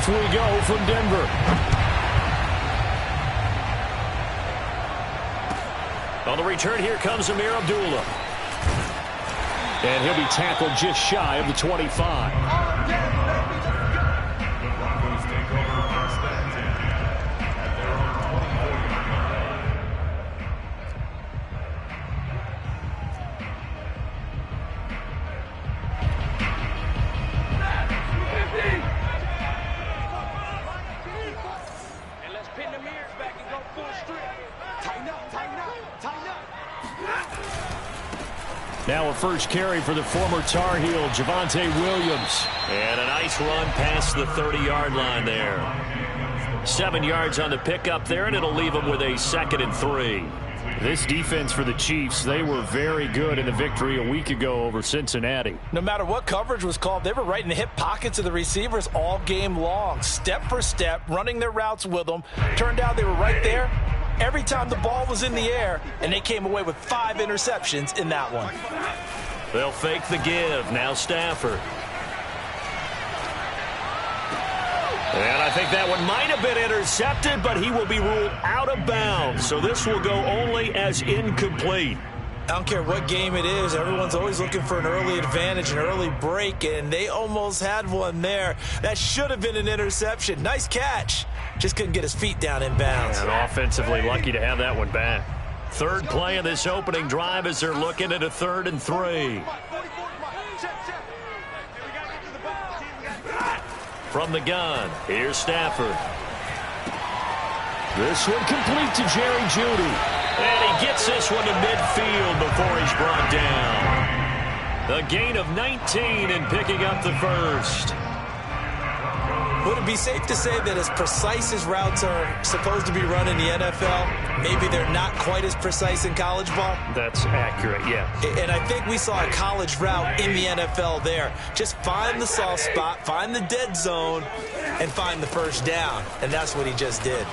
Off we go from Denver. On the return, here comes Amir Abdullah. And he'll be tackled just shy of the 25. Now a first carry for the former Tar Heel, Javonte Williams. And a nice run past the 30-yard line there. 7 yards on the pickup there, and it'll leave them with a 2nd and 3. This defense for the Chiefs, they were very good in the victory a week ago over Cincinnati. No matter what coverage was called, they were right in the hip pockets of the receivers all game long. Step for step, running their routes with them. Turned out they were right there every time the ball was in the air, and they came away with 5 interceptions in that one. They'll fake the give. Now Stafford. And I think that one might have been intercepted, but he will be ruled out of bounds. So this will go only as incomplete. I don't care what game it is. Everyone's always looking for an early advantage, an early break, and they almost had one there. That should have been an interception. Nice catch. Just couldn't get his feet down in bounds. And offensively lucky to have that one back. Third play of this opening drive as they're looking at a 3rd and 3. From the gun, here's Stafford. This one complete to Jerry Jeudy. And he gets this one to midfield before he's brought down. The gain of 19 and picking up the first. Would it be safe to say that as precise as routes are supposed to be run in the NFL, maybe they're not quite as precise in college ball? That's accurate, yeah. And I think we saw a college route in the NFL there. Just find the soft spot, find the dead zone, and find the first down. And that's what he just did.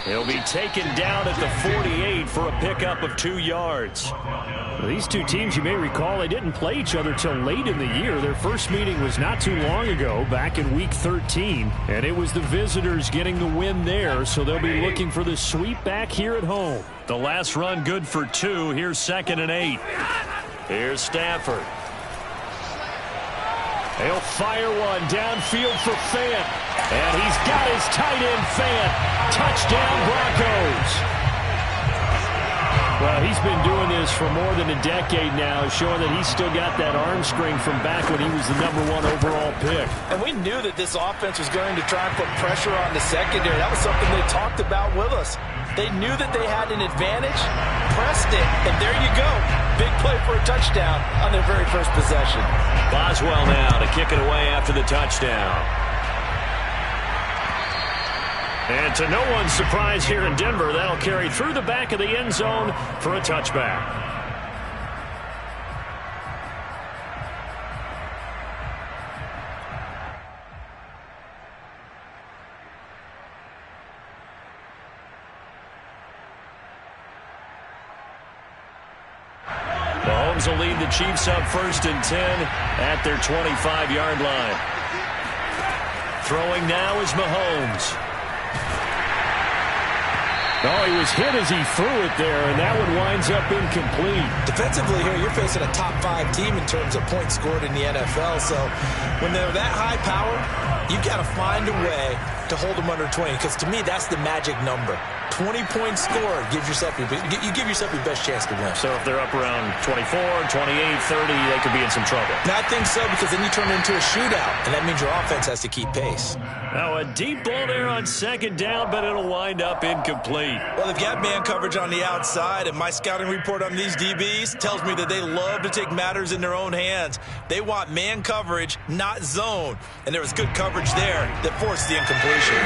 He'll be taken down at the 48 for a pickup of 2 yards. These two teams, you may recall, they didn't play each other till late in the year. Their first meeting was not too long ago, back in Week 13. And it was the visitors getting the win there, so they'll be looking for the sweep back here at home. The last run good for 2. Here's 2nd and 8. Here's Stafford. He'll fire one downfield for Fant. And he's got his tight end, Fant. Touchdown, Broncos. Well, he's been doing this for more than a decade now, showing that he's still got that arm string from back when he was the #1 overall pick. And we knew that this offense was going to try and put pressure on the secondary. That was something they talked about with us. They knew that they had an advantage, pressed it, and there you go. Big play for a touchdown on their very first possession. Boswell now to kick it away after the touchdown. And to no one's surprise here in Denver, that'll carry through the back of the end zone for a touchback. Mahomes will lead the Chiefs up 1st and 10 at their 25-yard line. Throwing now is Mahomes. Oh, he was hit as he threw it there, and that one winds up incomplete. Defensively here, you're facing a top 5 team in terms of points scored in the NFL. So when they're that high power, you got to find a way to hold them under 20, because to me, that's the magic number. 20 points scored gives yourself you give yourself your best chance to win. So if they're up around 24, 28, 30, they could be in some trouble. No, I think so, because then you turn it into a shootout, and that means your offense has to keep pace. Now a deep ball there on 2nd down, but it'll wind up incomplete. Well, they've got man coverage on the outside, and my scouting report on these DBs tells me that they love to take matters in their own hands. They want man coverage, not zone, and there was good coverage there that forced the incompletion.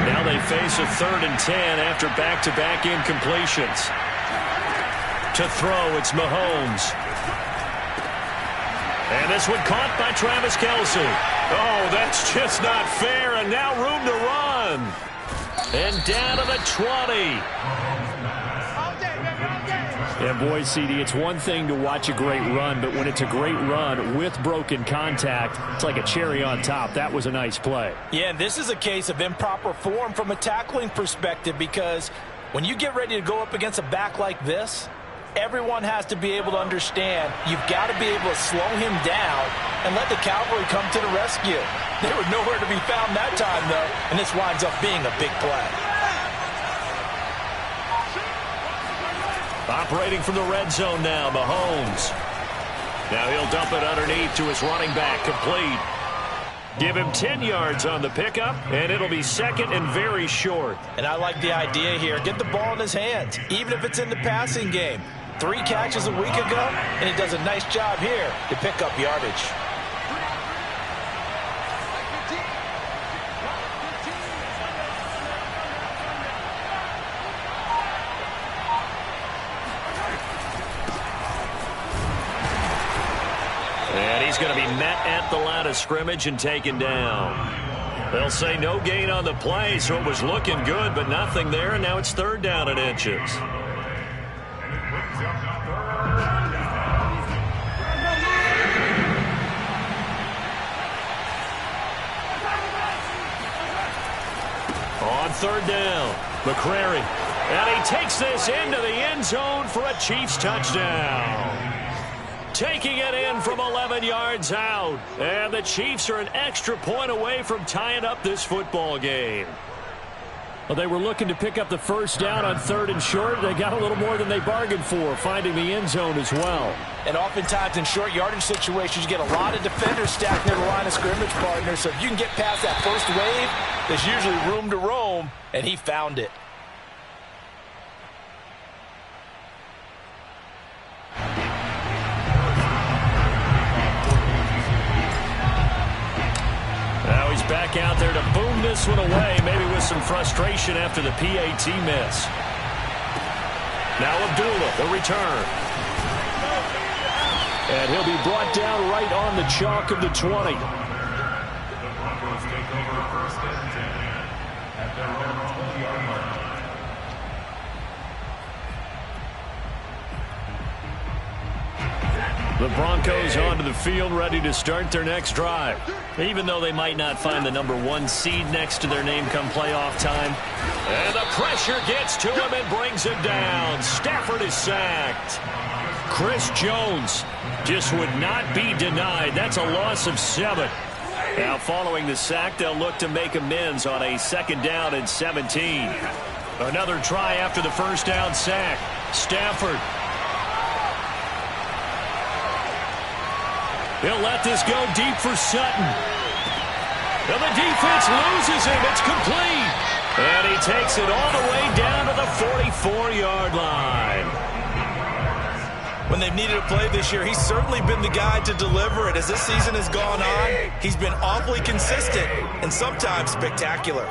Now they face a 3rd and 10 after back-to-back incompletions. To throw, it's Mahomes. And this one caught by Travis Kelce. Oh, that's just not fair, and now room to run. And down to the 20. And boy, CD, it's one thing to watch a great run, but when it's a great run with broken contact, it's like a cherry on top. That was a nice play. Yeah, and this is a case of improper form from a tackling perspective, because when you get ready to go up against a back like this, everyone has to be able to understand you've got to be able to slow him down and let the cavalry come to the rescue. They were nowhere to be found that time, though, and this winds up being a big play. Operating from the red zone now, Mahomes. Now he'll dump it underneath to his running back, complete. Give him 10 yards on the pickup, and it'll be second and very short. And I like the idea here. Get the ball in his hands, even if it's in the passing game. 3 catches a week ago, and he does a nice job here to pick up yardage. And he's going to be met at the line of scrimmage and taken down. They'll say no gain on the play, so it was looking good, but nothing there, and now it's third down and inches. On third down, McCrary. And he takes this into the end zone for a Chiefs touchdown. Taking it in from 11 yards out. And the Chiefs are an extra point away from tying up this football game. Well, they were looking to pick up the first down on third and short. They got a little more than they bargained for, finding the end zone as well. And oftentimes in short yardage situations, you get a lot of defenders stacked near the line of scrimmage, partner. So if you can get past that first wave, there's usually room to roam, and he found it. Now he's back out there to boom this one away, maybe with some frustration after the PAT miss. Now Abdullah, the return. And he'll be brought down right on the chalk of the 20. The Broncos onto the field, ready to start their next drive. Even though they might not find the #1 seed next to their name come playoff time. And the pressure gets to him and brings him down. Stafford is sacked. Chris Jones just would not be denied. That's a loss of 7. Now following the sack, they'll look to make amends on a 2nd down and 17. Another try after the first down sack. Stafford. He'll let this go deep for Sutton. And the defense loses him. It's complete. And he takes it all the way down to the 44-yard line. When they've needed a play this year, he's certainly been the guy to deliver it. As this season has gone on, he's been awfully consistent and sometimes spectacular.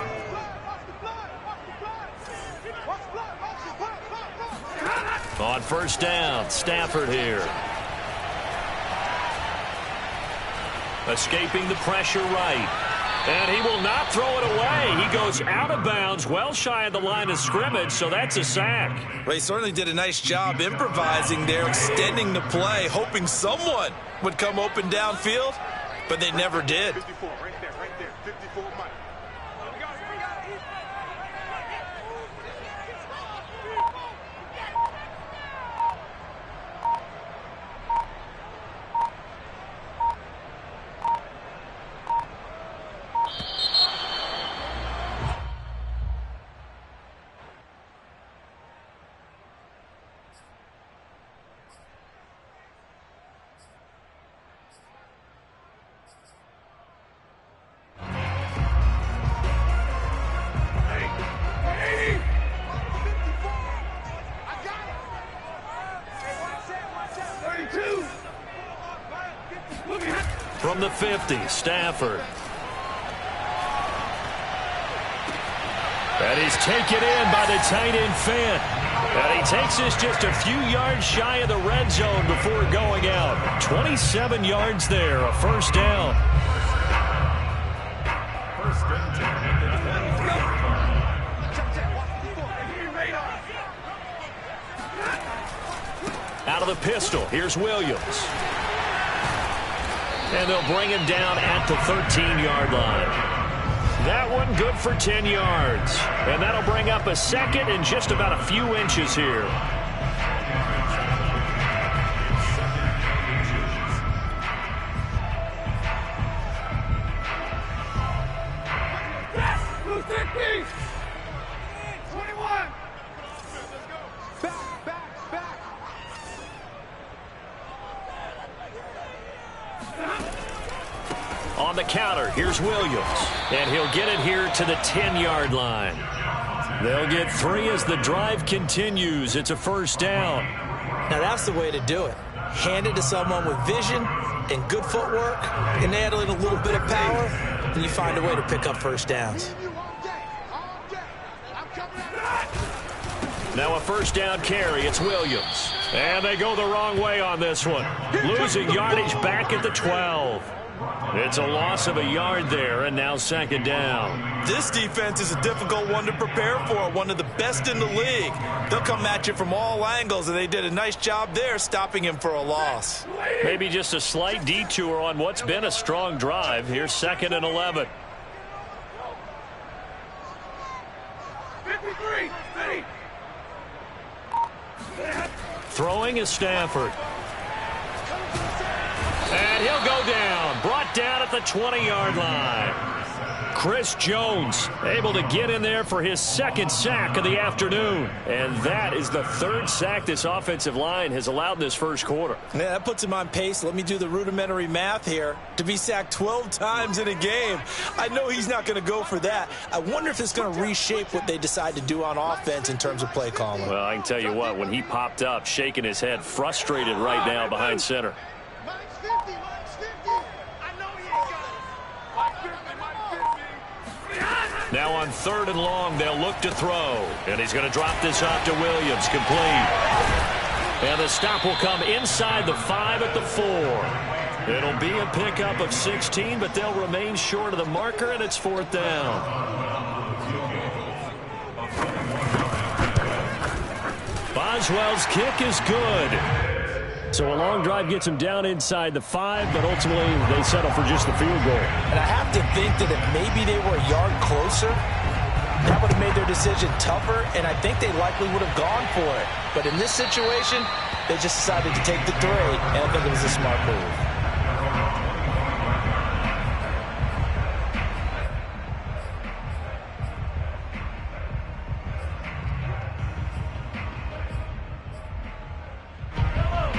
On first down, Stafford here. Escaping the pressure right. And he will not throw it away. He goes out of bounds, well shy of the line of scrimmage, so that's a sack. Well, he certainly did a nice job improvising there, extending the play, hoping someone would come open downfield, but they never did. 54, right there, 54 Mike. From the 50, Stafford. And he's taken in by the tight end Fant. And he takes this just a few yards shy of the red zone before going out. 27 yards there, a first down. of the pistol. Here's Williams. And they'll bring him down at the 13-yard line. That one good for 10 yards. And that'll bring up a second and just about a few inches here. On the counter, here's Williams. And he'll get it here to the 10-yard line. They'll get 3 as the drive continues. It's a first down. Now that's the way to do it. Hand it to someone with vision and good footwork, and add in a little bit of power, and you find a way to pick up first downs. Now a first down carry. It's Williams. And they go the wrong way on this one. Losing yardage back at the 12. It's a loss of a yard there, and now second down. This defense is a difficult one to prepare for, one of the best in the league. They'll come at you from all angles, and they did a nice job there stopping him for a loss. Maybe just a slight detour on what's been a strong drive. Here's 2nd and 11. 53, steady. Throwing is Stafford. And he'll go down. Brought down at the 20-yard line. Chris Jones able to get in there for his 2nd sack of the afternoon. And that is the 3rd sack this offensive line has allowed this first quarter. Yeah, that puts him on pace. Let me do the rudimentary math here. To be sacked 12 times in a game, I know he's not going to go for that. I wonder if it's going to reshape what they decide to do on offense in terms of play calling. Well, I can tell you what, when he popped up, shaking his head, frustrated right now behind center. Now on 3rd and long, they'll look to throw. And he's going to drop this off to Williams, complete. And the stop will come inside the 5 at the 4. It'll be a pickup of 16, but they'll remain short of the marker, and it's 4th down. Boswell's kick is good. So a long drive gets him down inside the 5, but ultimately they settle for just the field goal. And I have to think that if maybe they were a yard closer, that would have made their decision tougher, and I think they likely would have gone for it. But in this situation, they just decided to take the 3, and I think it was a smart move.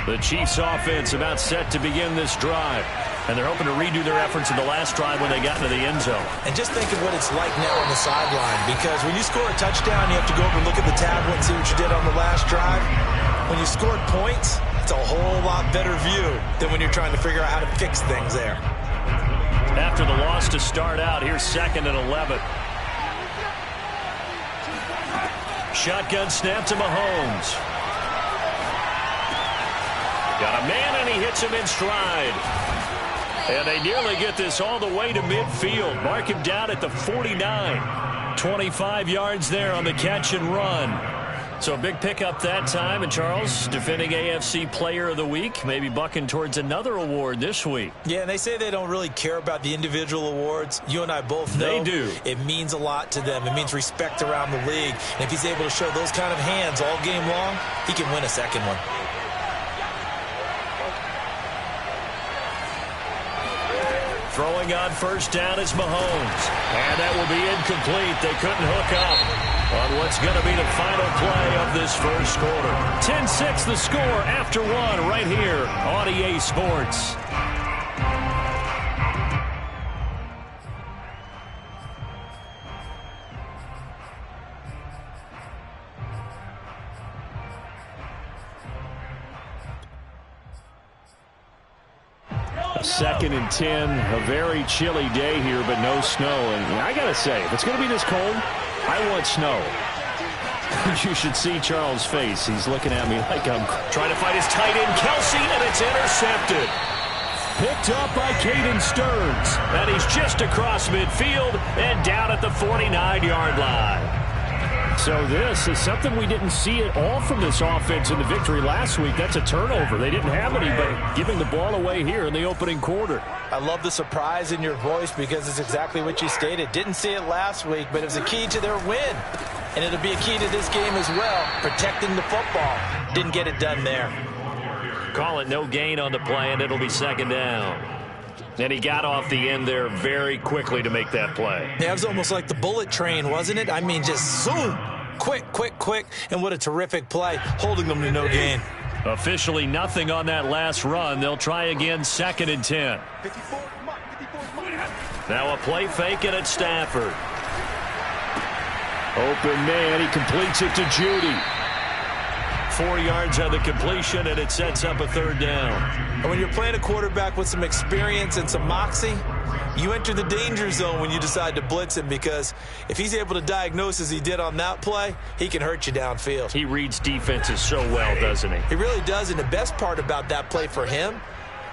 The Chiefs offense about set to begin this drive. And they're hoping to redo their efforts in the last drive when they got into the end zone. And just think of what it's like now on the sideline, because when you score a touchdown, you have to go over and look at the tablet and see what you did on the last drive. When you scored points, it's a whole lot better view than when you're trying to figure out how to fix things there. After the loss to start out, here's 2nd and 11. Shotgun snap to Mahomes. Got a man, and he hits him in stride. And they nearly get this all the way to midfield. Mark him down at the 49. 25 yards there on the catch and run. So a big pickup that time. And Charles, defending AFC Player of the Week, maybe bucking towards another award this week. Yeah, and they say they don't really care about the individual awards. You and I both know they do. It means a lot to them. It means respect around the league. And if he's able to show those kind of hands all game long, he can win a second one. Throwing on first down is Mahomes. And that will be incomplete. They couldn't hook up on what's going to be the final play of this first quarter. 10-6 the score after 1 right here on EA Sports. Second and 10, a very chilly day here, but no snow. And I got to say, if it's going to be this cold, I want snow. You should see Charles' face. He's looking at me like I'm trying to fight his tight end, Kelsey, and it's intercepted. Picked up by Caden Stearns. And he's just across midfield and down at the 49-yard line. So this is something we didn't see at all from this offense in the victory last week. That's a turnover. They didn't have anybody giving the ball away here in the opening quarter. I love the surprise in your voice because it's exactly what you stated. Didn't see it last week, but it was a key to their win. And it'll be a key to this game as well, protecting the football. Didn't get it done there. Call it no gain on the play, and it'll be second down. And he got off the end there very quickly to make that play. Yeah, it was almost like the bullet train, wasn't it? I mean, just zoom. Quick, quick, quick. And what a terrific play, holding them to no gain. Officially nothing on that last run. They'll try again, 2nd and 10. Now a play fake it at Stafford. Open man, he completes it to Judy. 4 yards on the completion, and it sets up a 3rd down. And when you're playing a quarterback with some experience and some moxie, you enter the danger zone when you decide to blitz him, because if he's able to diagnose as he did on that play, he can hurt you downfield. He reads defenses so well, doesn't he? He really does, and the best part about that play for him,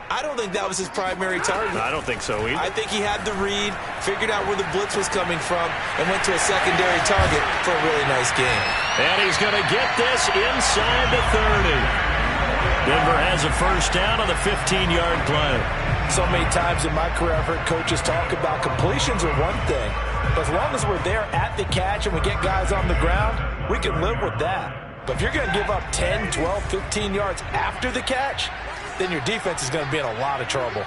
I don't think that was his primary target. I don't think so either. I think he had the read, figured out where the blitz was coming from, and went to a secondary target for a really nice game. And he's going to get this inside the 30. Denver has a 1st down on the 15-yard play. So many times in my career I've heard coaches talk about completions are one thing. But as long as we're there at the catch and we get guys on the ground, we can live with that. But if you're going to give up 10, 12, 15 yards after the catch, then your defense is going to be in a lot of trouble.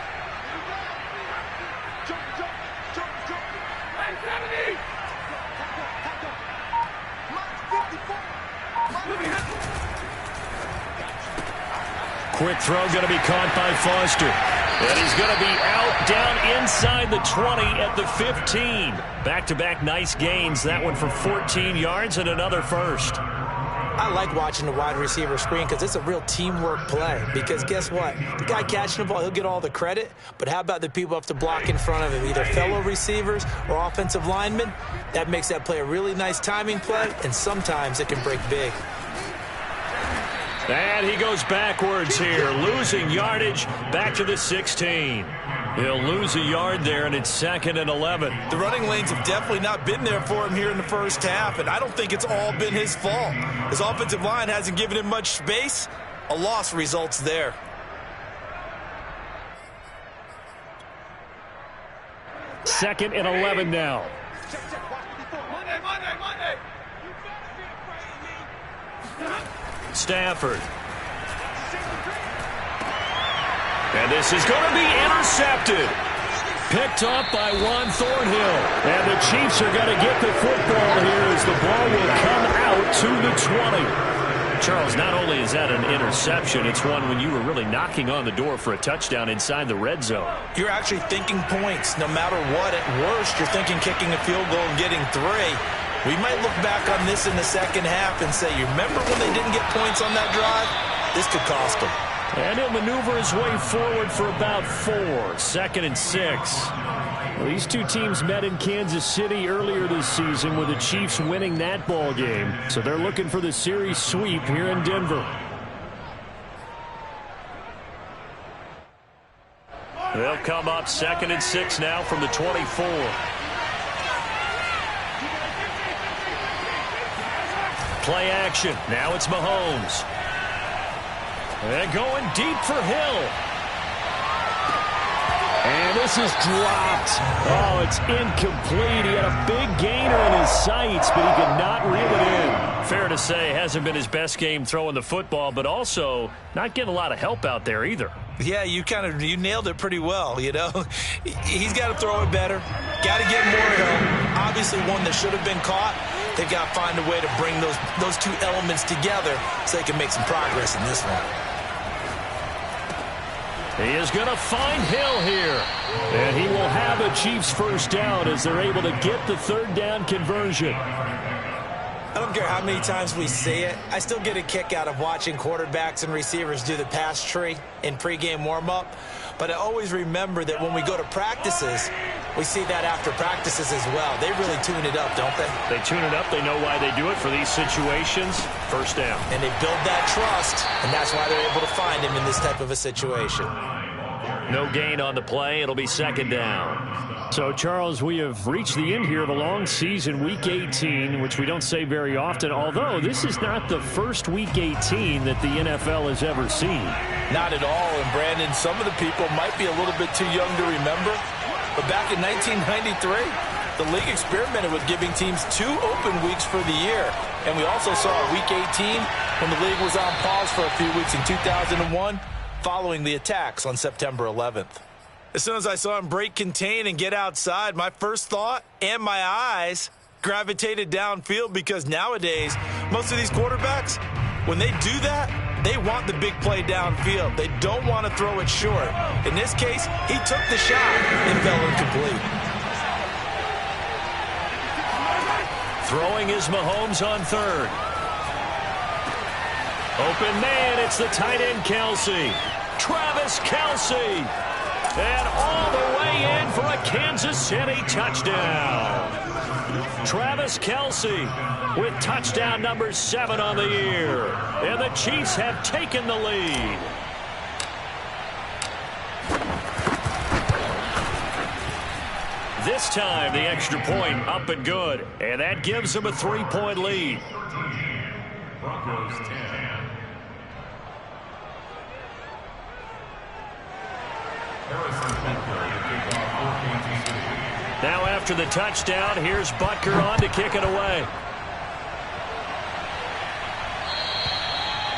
Quick throw going to be caught by Foster. And he's going to be out down inside the 20 at the 15. Back-to-back nice gains. That one for 14 yards and another 1st. I like watching the wide receiver screen because it's a real teamwork play. Because guess what? The guy catching the ball, he'll get all the credit. But how about the people up to block in front of him, either fellow receivers or offensive linemen? That makes that play a really nice timing play, and sometimes it can break big. And he goes backwards here, losing yardage back to the 16. He'll lose a yard there, and it's 2nd and 11. The running lanes have definitely not been there for him here in the first half, and I don't think it's all been his fault. His offensive line hasn't given him much space. A loss results there. Second and 11 now. Stafford. And this is going to be intercepted. Picked up by Juan Thornhill. And the Chiefs are going to get the football here as the ball will come out to the 20. Charles, not only is that an interception, it's one when you were really knocking on the door for a touchdown inside the red zone. You're actually thinking points no matter what. At worst, you're thinking kicking a field goal and getting 3. We might look back on this in the second half and say, you remember when they didn't get points on that drive? This could cost them. And he'll maneuver his way forward for about 4. 2nd and 6. Well, these two teams met in Kansas City earlier this season with the Chiefs winning that ball game. So they're looking for the series sweep here in Denver. They'll come up 2nd and 6 now from the 24. Play action. Now it's Mahomes. And going deep for Hill. And this is dropped. Oh, it's incomplete. He had a big gainer in his sights, but he could not reel it in. Fair to say, hasn't been his best game throwing the football, but also not getting a lot of help out there either. Yeah, you nailed it pretty well, you know. He's got to throw it better. Got to get more help. Obviously one that should have been caught. They've got to find a way to bring those two elements together so they can make some progress in this one. He is going to find Hill here. And he will have a Chiefs 1st down as they're able to get the 3rd down conversion. I don't care how many times we see it. I still get a kick out of watching quarterbacks and receivers do the pass tree in pregame warm-up. But I always remember that when we go to practices, we see that after practices as well. They really tune it up, don't they? They tune it up. They know why they do it for these situations. 1st down. And they build that trust, and that's why they're able to find him in this type of a situation. No gain on the play. It'll be 2nd down. So, Charles, we have reached the end here of a long season, Week 18, which we don't say very often, although this is not the first Week 18 that the NFL has ever seen. Not at all, and Brandon, some of the people might be a little bit too young to remember, but back in 1993, the league experimented with giving teams 2 open weeks for the year, and we also saw Week 18 when the league was on pause for a few weeks in 2001 following the attacks on September 11th. As soon as I saw him break contain and get outside, my first thought and my eyes gravitated downfield, because nowadays, most of these quarterbacks, when they do that, they want the big play downfield. They don't want to throw it short. In this case, he took the shot and fell incomplete. Throwing is Mahomes on third. Open man, it's the tight end Kelsey. Travis Kelsey. And all the way in for a Kansas City touchdown. Travis Kelsey with touchdown number 7 on the year. And the Chiefs have taken the lead. This time, the extra point up and good. And that gives them a 3-point lead. Broncos 10. Now after the touchdown, here's Butker on to kick it away.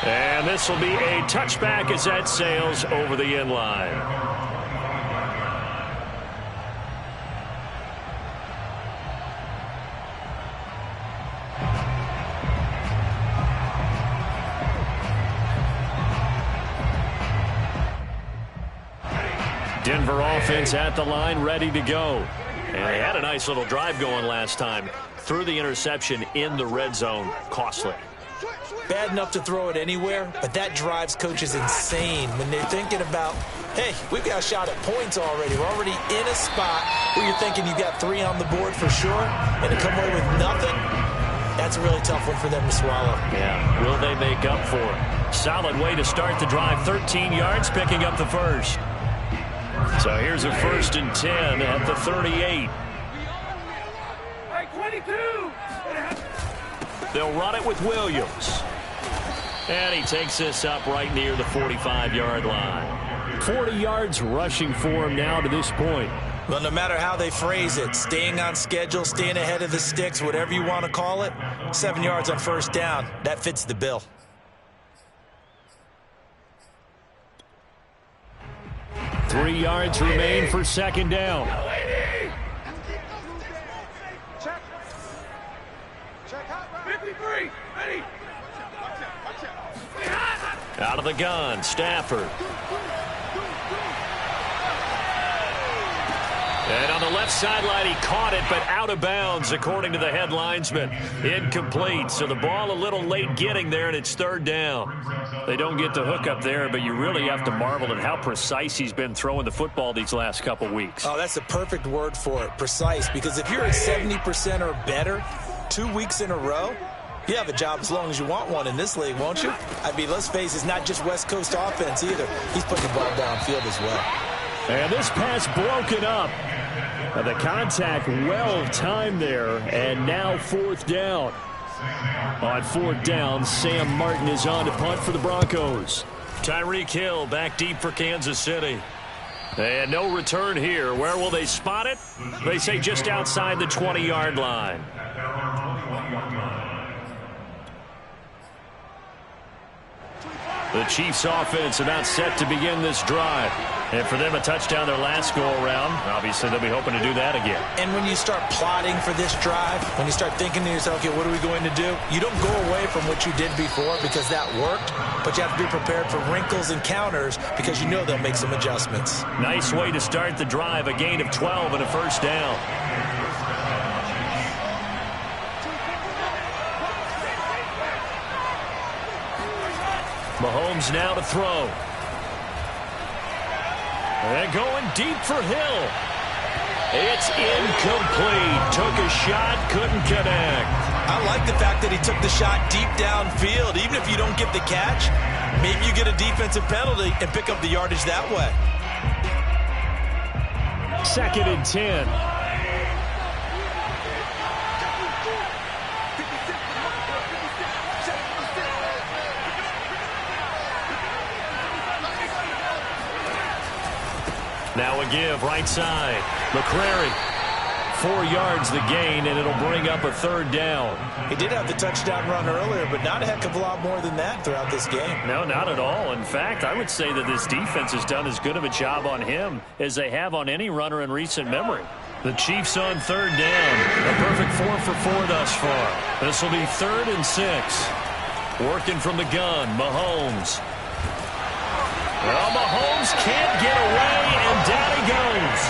And this will be a touchback as that sails over the end line. Denver offense at the line, ready to go. And they had a nice little drive going last time. Threw the interception in the red zone. Costly. Bad enough to throw it anywhere, but that drives coaches insane when they're thinking about, hey, we've got a shot at points already. We're already in a spot where you're thinking you've got 3 on the board for sure, and to come away with nothing, that's a really tough one for them to swallow. Yeah, will they make up for it? Solid way to start the drive. 13 yards, picking up the first. So here's a 1st and 10 at the 38. They'll run it with Williams. And he takes this up right near the 45-yard line. 40 yards rushing for him now to this point. Well, no matter how they phrase it, staying on schedule, staying ahead of the sticks, whatever you want to call it, 7 yards on 1st down, that fits the bill. Three yards remain for 2nd down. Out of the gun, Stafford. And on the left sideline, he caught it, but out of bounds, according to the head linesman. Incomplete, so the ball a little late getting there, and it's 3rd down. They don't get the hook up there, but you really have to marvel at how precise he's been throwing the football these last couple weeks. Oh, that's the perfect word for it, precise, because if you're at 70% or better 2 weeks in a row, you have a job as long as you want one in this league, won't you? I mean, let's face it, it's not just West Coast offense either. He's putting the ball downfield as well. And this pass broken up. The contact well timed there, and now 4th down. On 4th down, Sam Martin is on to punt for the Broncos. Tyreek Hill back deep for Kansas City. And no return here. Where will they spot it? They say just outside the 20-yard line. The Chiefs offense about set to begin this drive. And for them, a touchdown their last go-around. Obviously, they'll be hoping to do that again. And when you start plotting for this drive, when you start thinking to yourself, okay, what are we going to do? You don't go away from what you did before because that worked, but you have to be prepared for wrinkles and counters because you know they'll make some adjustments. Nice way to start the drive, a gain of 12 and a 1st down. Mahomes now to throw. And going deep for Hill. It's incomplete. Took a shot, couldn't connect. I like the fact that he took the shot deep downfield. Even if you don't get the catch, maybe you get a defensive penalty and pick up the yardage that way. 2nd and 10. Now a give right side. McCrary. 4 yards the gain, and it'll bring up a 3rd down. He did have the touchdown run earlier, but not a heck of a lot more than that throughout this game. No, not at all. In fact, I would say that this defense has done as good of a job on him as they have on any runner in recent memory. The Chiefs on 3rd down. A perfect 4 for 4 thus far. This will be 3rd and 6. Working from the gun, Mahomes. Well, Mahomes can't get away, and down he goes.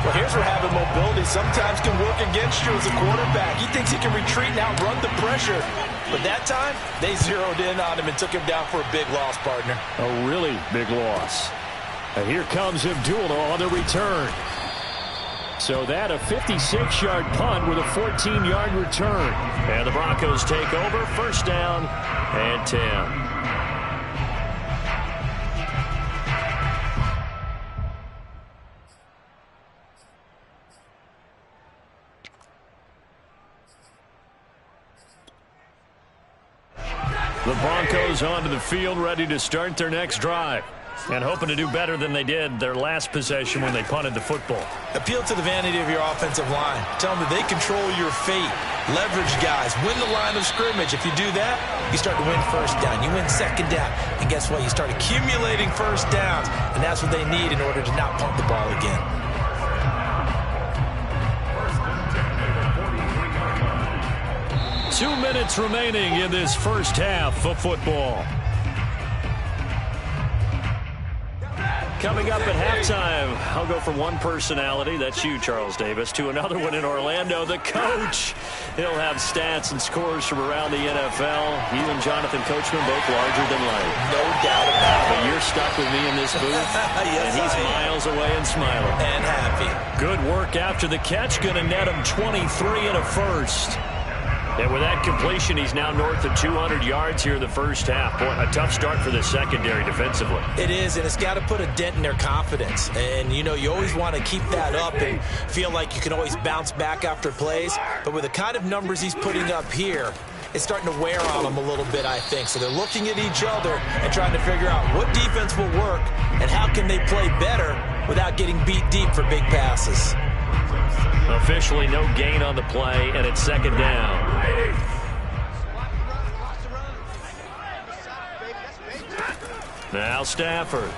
Well, here's where having mobility sometimes can work against you as a quarterback. He thinks he can retreat and outrun the pressure. But that time, they zeroed in on him and took him down for a big loss, partner. A really big loss. And here comes Abdullah on the return. So that a 56-yard punt with a 14-yard return. And the Broncos take over, 1st down and 10. The Broncos onto the field, ready to start their next drive. And hoping to do better than they did their last possession when they punted the football. Appeal to the vanity of your offensive line. Tell them that they control your fate. Leverage guys. Win the line of scrimmage. If you do that, you start to win 1st down. You win 2nd down. And guess what? You start accumulating 1st downs. And that's what they need in order to not punt the ball again. Two minutes remaining in this 1st half of football. Coming up at halftime, I'll go from one personality, that's you, Charles Davis, to another one in Orlando, the coach. He'll have stats and scores from around the NFL. You and Jonathan Coachman both larger than life. No doubt about it. But you're stuck with me in this booth, yes, and he's miles away and smiling. And happy. Good work after the catch, going to net him 23 and a 1st. And with that completion, he's now north of 200 yards here in the 1st half. Boy, a tough start for the secondary defensively. It is, and it's got to put a dent in their confidence. And, you know, you always want to keep that up and feel like you can always bounce back after plays. But with the kind of numbers he's putting up here, it's starting to wear on them a little bit, I think. So they're looking at each other and trying to figure out what defense will work and how can they play better without getting beat deep for big passes. Officially no gain on the play, and it's 2nd down. Now Stafford.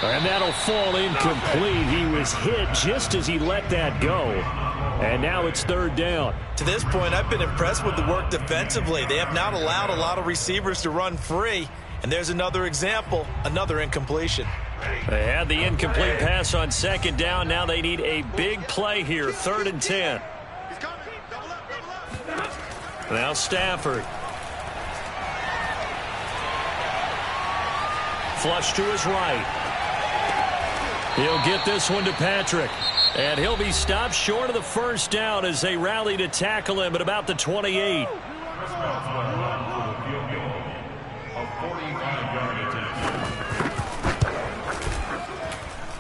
And that'll fall incomplete. He was hit just as he let that go. And now it's 3rd down. To this point, I've been impressed with the work defensively. They have not allowed a lot of receivers to run free. And there's another example, another incompletion. They had the incomplete pass on 2nd down. Now they need a big play here, 3rd and 10. Now Stafford. Flush to his right. He'll get this one to Patrick. And he'll be stopped short of the 1st down as they rally to tackle him at about the 28.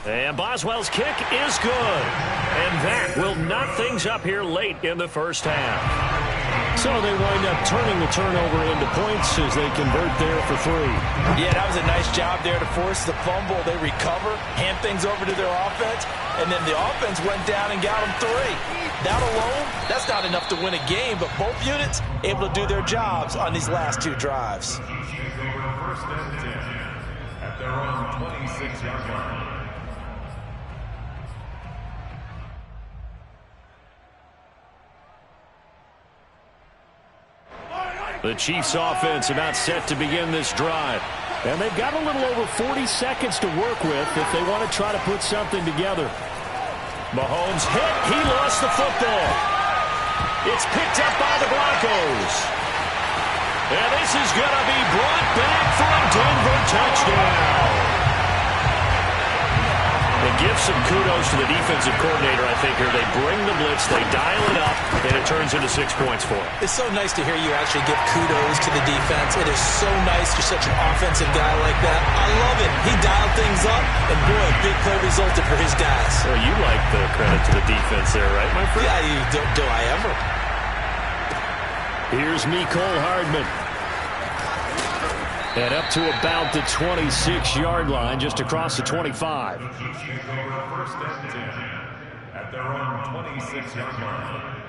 And Boswell's kick is good. And that will knock things up here late in the 1st half. So they wind up turning the turnover into points as they convert there for 3. Yeah, that was a nice job there to force the fumble. They recover, hand things over to their offense, and then the offense went down and got them 3. That alone, that's not enough to win a game, but both units able to do their jobs on these last 2 drives. First and 10 at their own 26-yard line. The Chiefs offense about set to begin this drive. And they've got a little over 40 seconds to work with if they want to try to put something together. Mahomes hit. He lost the football. It's picked up by the Broncos. And this is going to be brought back for a Denver touchdown. And give some kudos to the defensive coordinator, I think, here. They bring the blitz, they dial it up, and it turns into 6 points for them. It's so nice to hear you actually give kudos to the defense. It is so nice. You're such an offensive guy like that. I love it. He dialed things up, and boy, a big play resulted for his guys. Well, you like the credit to the defense there, right, my friend? Yeah, do I ever? Here's Mecole Hardman. And up to about the 26-yard line, just across the 25. First and 10 at their own 26-yard line.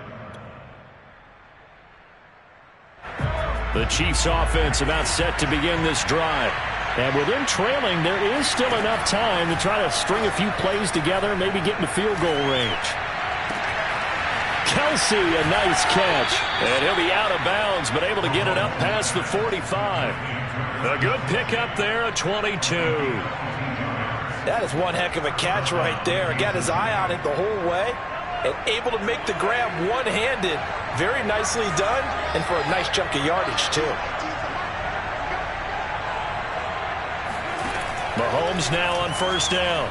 The Chiefs offense about set to begin this drive. And with them trailing, there is still enough time to try to string a few plays together, maybe get into field goal range. Kelsey, a nice catch. And he'll be out of bounds, but able to get it up past the 45. A good pickup there at 22. That is one heck of a catch right there. Got his eye on it the whole way and able to make the grab one-handed. Very nicely done, and for a nice chunk of yardage, too. Mahomes now on first down.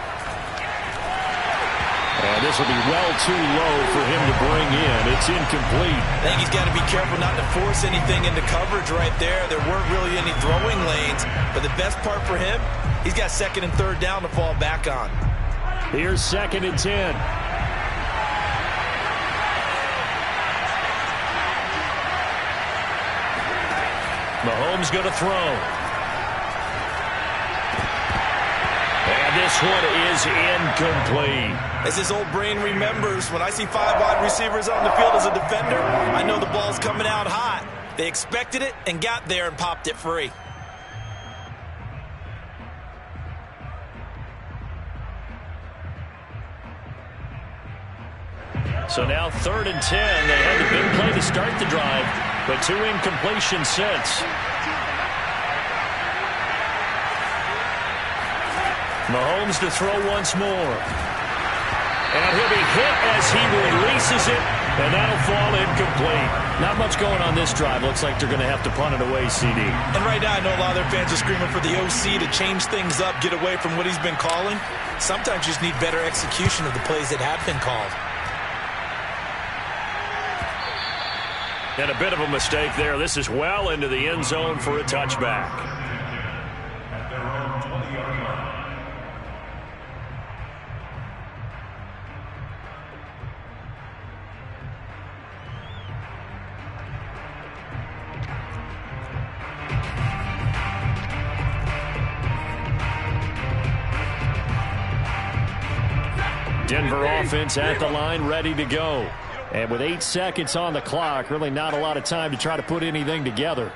And this will be well too low for him to bring in. It's incomplete. I think he's got to be careful not to force anything into coverage right there. There weren't really any throwing lanes. But the best part for him, he's got second and third down to fall back on. Here's 2nd and 10. Mahomes going to throw. And this one is incomplete. As his old brain remembers, when I see 5 wide receivers on the field as a defender, I know the ball's coming out hot. They expected it and got there and popped it free. So now 3rd and 10. They had the big play to start the drive, but 2 incompletions since. Mahomes to throw once more. And he'll be hit as he releases it, and that'll fall incomplete. Not much going on this drive. Looks like they're going to have to punt it away, CD. And right now I know a lot of their fans are screaming for the OC to change things up, get away from what he's been calling. Sometimes you just need better execution of the plays that have been called. And a bit of a mistake there. This is well into the end zone for a touchback. At their own 20-yard line. Denver offense at the line, ready to go. And with 8 seconds on the clock, really not a lot of time to try to put anything together.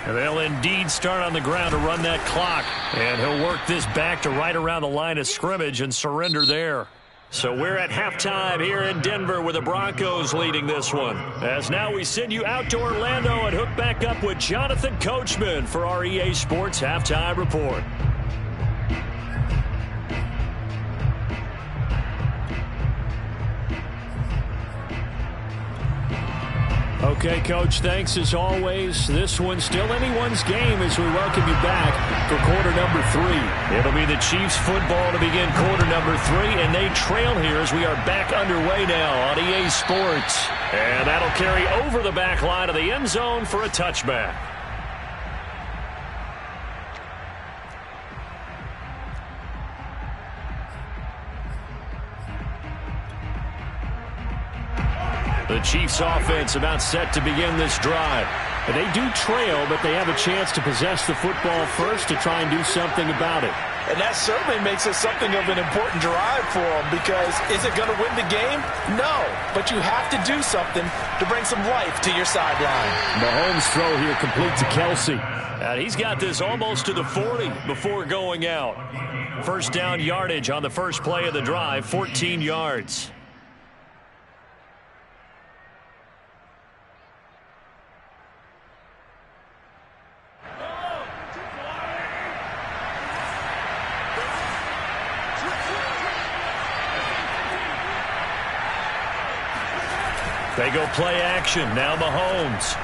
And they'll indeed start on the ground to run that clock. And he'll work this back to right around the line of scrimmage and surrender there. So we're at halftime here in Denver with the Broncos leading this one. As now we send you out to Orlando and hook back up with Jonathan Coachman for our EA Sports Halftime Report. Okay, Coach, thanks as always. This one's still anyone's game as we welcome you back for quarter number 3. It'll be the Chiefs football to begin quarter number 3, and they trail here as we are back underway now on EA Sports. And that'll carry over the back line of the end zone for a touchback. The Chiefs offense about set to begin this drive. And they do trail, but they have a chance to possess the football first to try and do something about it. And that certainly makes it something of an important drive for them, because is it going to win the game? No, but you have to do something to bring some life to your sideline. Mahomes' throw here complete to Kelsey. And he's got this almost to the 40 before going out. First down yardage on the first play of the drive, 14 yards. They go play action. Now Mahomes.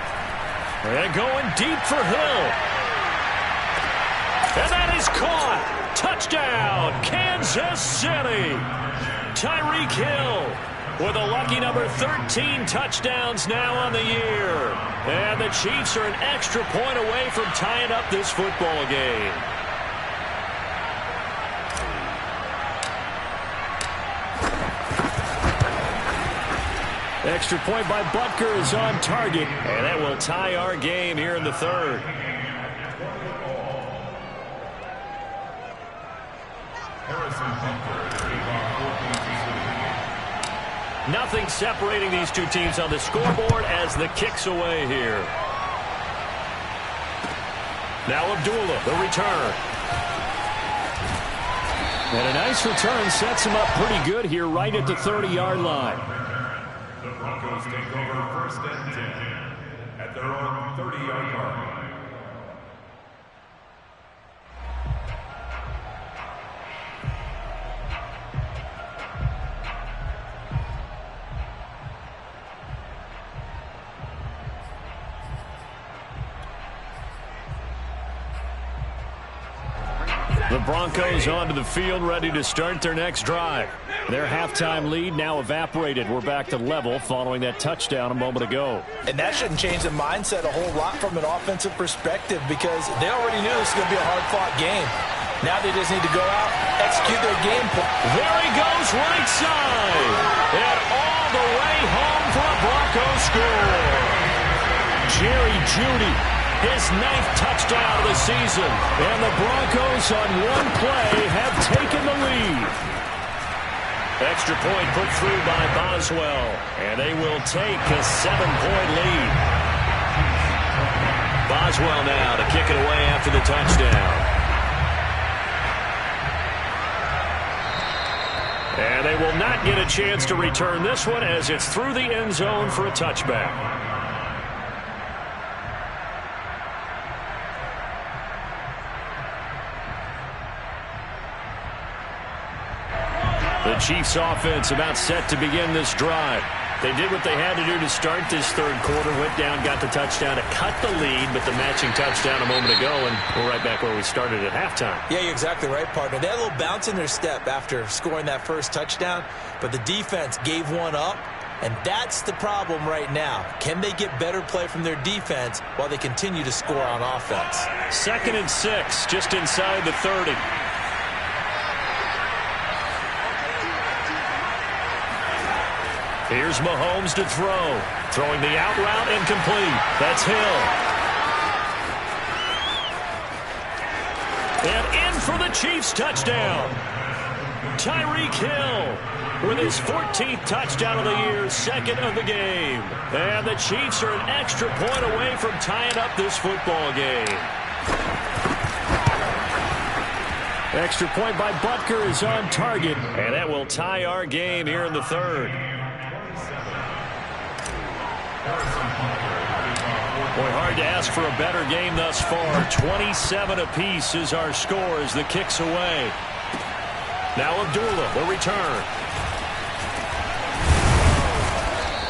They're going deep for Hill. And that is He's caught. Touchdown, Kansas City. Tyreek Hill with a lucky number 13 touchdowns now on the year. And the Chiefs are an extra point away from tying up this football game. Extra point by Butker is on target, and that will tie our game here in the third. Nothing separating these two teams on the scoreboard as the kick's away here. Now Abdullah, the return. And a nice return sets him up pretty good here right at the 30-yard line. The Broncos take over first and 10 at their own 30-yard line. The Broncos onto the field, ready to start their next drive. Their halftime lead now evaporated. We're back to level following that touchdown a moment ago. And that shouldn't change the mindset a whole lot from an offensive perspective because they already knew this was going to be a hard-fought game. Now they just need to go out, execute their game plan. There he goes, right side. And all the way home for a Broncos score. Jerry Jeudy, his 9th touchdown of the season. And the Broncos on one play have taken the lead. Extra point put through by Boswell. And they will take a 7-point lead. Boswell now to kick it away after the touchdown. And they will not get a chance to return this one as it's through the end zone for a touchback. The Chiefs offense about set to begin this drive. They did what they had to do to start this third quarter, went down, got the touchdown to cut the lead, but the matching touchdown a moment ago, and we're right back where we started at halftime. Yeah, you're exactly right, partner. They had a little bounce in their step after scoring that first touchdown, but the defense gave one up, and that's the problem right now. Can they get better play from their defense while they continue to score on offense? 2nd and 6, just inside the 30. Here's Mahomes to throw. Throwing the out route incomplete. That's Hill. And in for the Chiefs touchdown. Tyreek Hill with his 14th touchdown of the year, 2nd of the game. And the Chiefs are an extra point away from tying up this football game. Extra point by Butker is on target. And that will tie our game here in the third. Boy, hard to ask for a better game thus far. 27 apiece is our score as the kick's away. Now Abdullah, the return.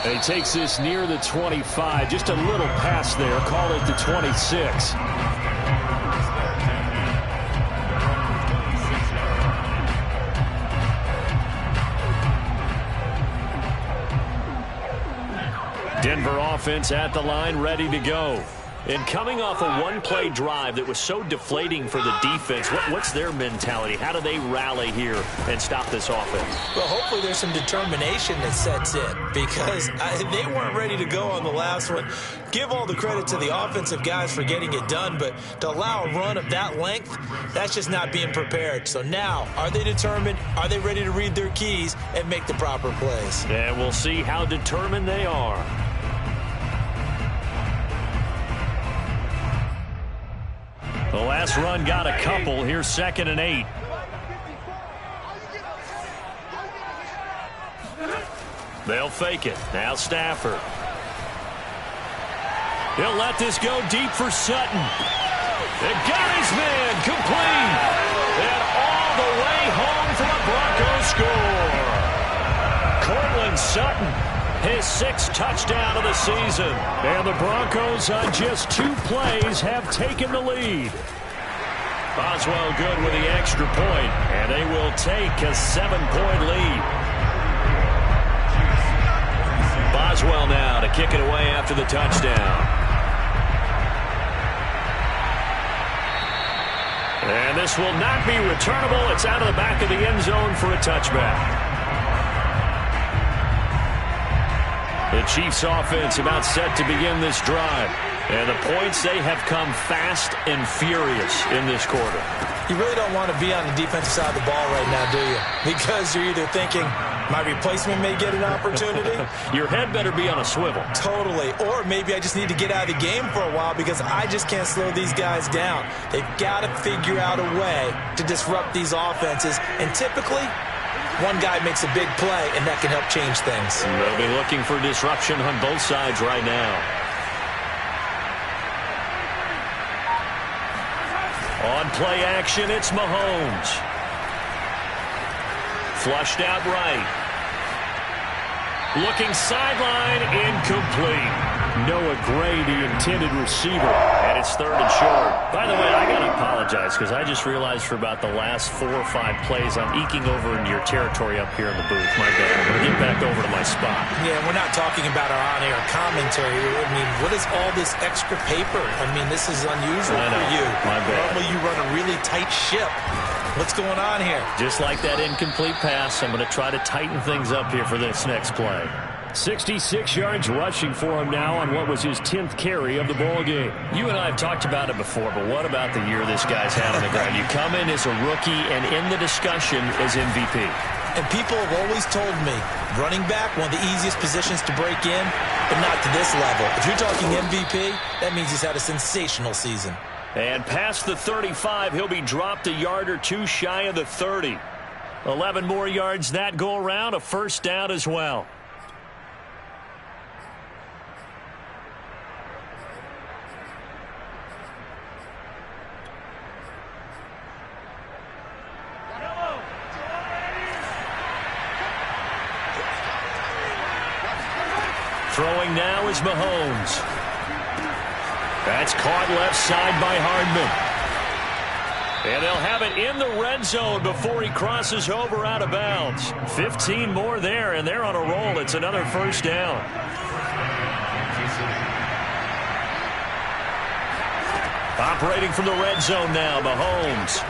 And he takes this near the 25. Just a little pass there. Call it the 26. Denver offense at the line, ready to go. And coming off a one-play drive that was so deflating for the defense, what's their mentality? How do they rally here and stop this offense? Well, hopefully there's some determination that sets in because they weren't ready to go on the last one. Give all the credit to the offensive guys for getting it done, but to allow a run of that length, that's just not being prepared. So now, are they determined? Are they ready to read their keys and make the proper plays? And we'll see how determined they are. The last run got a couple. Here's 2nd and 8. They'll fake it. Now Stafford. He'll let this go deep for Sutton. They got his man complete. And all the way home for a Broncos score. Cortland Sutton. His 6th touchdown of the season. And the Broncos on just 2 plays have taken the lead. Boswell good with the extra point, and they will take a 7-point lead. Boswell now to kick it away after the touchdown. And this will not be returnable. It's out of the back of the end zone for a touchback. The Chiefs offense about set to begin this drive. And the points, they have come fast and furious in this quarter. You really don't want to be on the defensive side of the ball right now, do you? Because you're either thinking, my replacement may get an opportunity. Your head better be on a swivel. Totally. Or maybe I just need to get out of the game for a while because I just can't slow these guys down. They've got to figure out a way to disrupt these offenses. And typically, one guy makes a big play, and that can help change things. They'll be looking for disruption on both sides right now. On play action, it's Mahomes. Flushed out right. Looking sideline, incomplete. Noah Gray, the intended receiver, and it's 3rd and short. By the way, I got to apologize because I just realized for about the last 4 or 5 plays, I'm eking over into your territory up here in the booth. My bad. I'm going to get back over to my spot. Yeah, we're not talking about our on-air commentary. I mean, what is all this extra paper? I mean, this is unusual for you. My bad. Normally you run a really tight ship. What's going on here? Just like that incomplete pass, I'm going to try to tighten things up here for this next play. 66 yards rushing for him now on what was his 10th carry of the ball game. You and I have talked about it before, but what about the year this guy's had on the ground? You come in as a rookie and in the discussion as MVP. And people have always told me, running back, one of the easiest positions to break in, but not to this level. If you're talking MVP, that means he's had a sensational season. And past the 35, he'll be dropped a yard or two shy of the 30. 11 more yards that go around, a first down as well. Throwing now is Mahomes. That's caught left side by Hardman. And they'll have it in the red zone before he crosses over out of bounds. 15 more there, and they're on a roll. It's another first down. Operating from the red zone now, Mahomes.